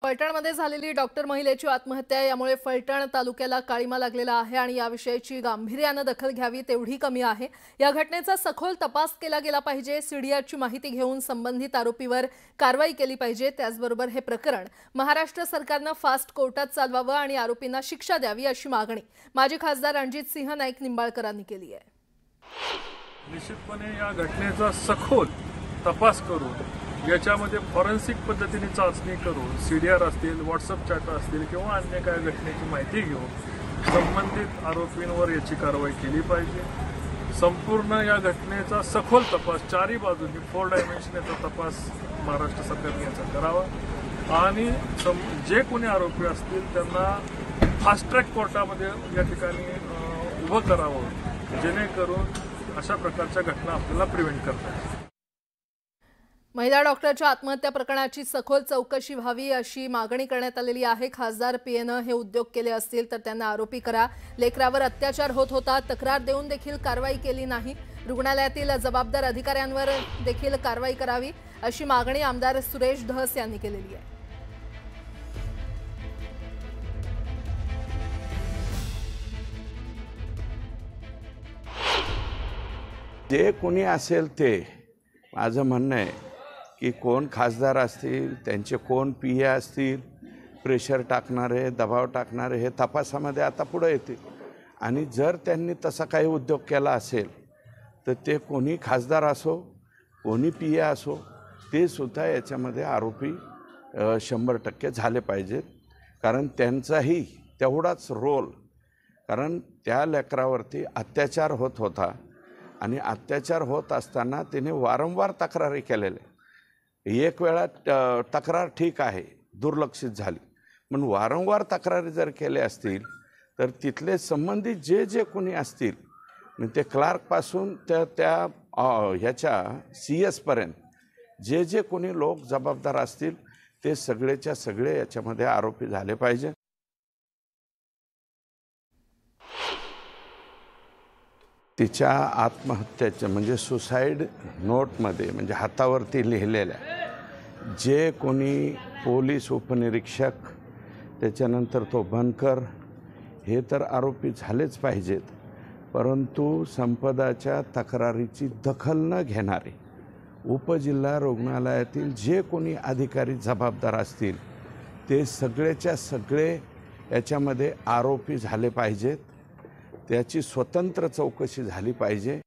फलटणमध्ये झालेली डॉक्टर महिलेची आत्महत्या यामुळे फलटण तालुक्याला काळिमा लागलेला आहे आणि याविषयीची गांभीर्याने दखल घ्यावी तेवढी कमी आहे। या घटनेचा सखोल तपास केला गेला पाहिजे। सीडीआरची माहिती घेऊन संबंधित आरोपीवर कारवाई केली पाहिजे। त्याचबरोबर हे प्रकरण महाराष्ट्र सरकारने फास्ट कोर्टात चालवावे आणि आरोपींना शिक्षा द्यावी अशी मागणी माजी खासदार रणजित सिंह नाईक निंबाळकरांनी केली आहे। निश्चितपणे या घटनेचा सखोल तपास करून याच्यामध्ये फॉरेन्सिक पद्धतीने चाचणी करून सीडीआर असतील, व्हॉट्सअप चॅट असतील किंवा अन्य काही घटनेची माहिती घेऊन संबंधित आरोपींवर याची कारवाई केली पाहिजे। संपूर्ण या घटनेचा सखोल तपास चारही बाजूंनी 4 डायमेन्शन याचा तपास महाराष्ट्र सरकारने याचा करावा आणि जे कोणी आरोपी असतील त्यांना फास्ट ट्रॅक कोर्टामध्ये या ठिकाणी उभं करावं, जेणेकरून अशा प्रकारच्या घटना आपल्याला प्रिव्हेंट करता येईल। महिला डॉक्टरच्या आत्महत्या प्रकरणाची सखोल चौकशी व्हावी अशी मागणी करण्यात आलेली आहे। खासदार पीएनं हे उद्योग केले असतील तर त्यांना आरोपी करा। लेकरावर अत्याचार होत होता, तक्रार देऊन देखील कारवाई केली नाही। रुग्णालयातील जबाबदार अधिकाऱ्यांवर देखील कारवाई करावी अशी मागणी आमदार सुरेश धस यांनी केलेली आहे। जे कोणी असेल ते माझं म्हणणं आहे की कोण खासदार असतील, त्यांचे कोण पीए असतील, प्रेशर टाकणारे, दबाव टाकणारे हे तपासामध्ये आता पुढे येतील आणि जर त्यांनी तसा काही उद्योग केला असेल तर ते कोणी खासदार असो, कोणी पीए असो, ते सुद्धा याच्यामध्ये आरोपी 100% झाले पाहिजेत। कारण त्यांचाही तेवढाच रोल, कारण त्या लेकरावरती अत्याचार होत होता आणि अत्याचार होत असताना तिने वारंवार तक्रारी केलेल्या। एक वेळा तक्रार ठीक आहे, दुर्लक्षित झाली, पण वारंवार तक्रारी जर केल्या असतील तर तिथले संबंधित जे कोणी असतील ते क्लार्कपासून त्या ह्याच्या CS पर्यंत जे कोणी लोक जबाबदार असतील ते सगळेच्या सगळे याच्यामध्ये आरोपी झाले पाहिजे। तिच्या आत्महत्येचं म्हणजे सुसाईड नोटमध्ये म्हणजे हातावरती लिहिलेल्या जे कोणी पोलीस उपनिरीक्षक, त्याच्यानंतर तो बनकर, हे तर आरोपी झालेच पाहिजेत, परंतु संपदाच्या तक्रारीची दखल न घेणारे उपजिल्हा रुग्णालयातील जे कोणी अधिकारी जबाबदार असतील ते सगळेच्या सगळे याच्यामध्ये आरोपी झाले पाहिजेत। त्याची स्वतंत्र चौकशी झाली पाहिजे।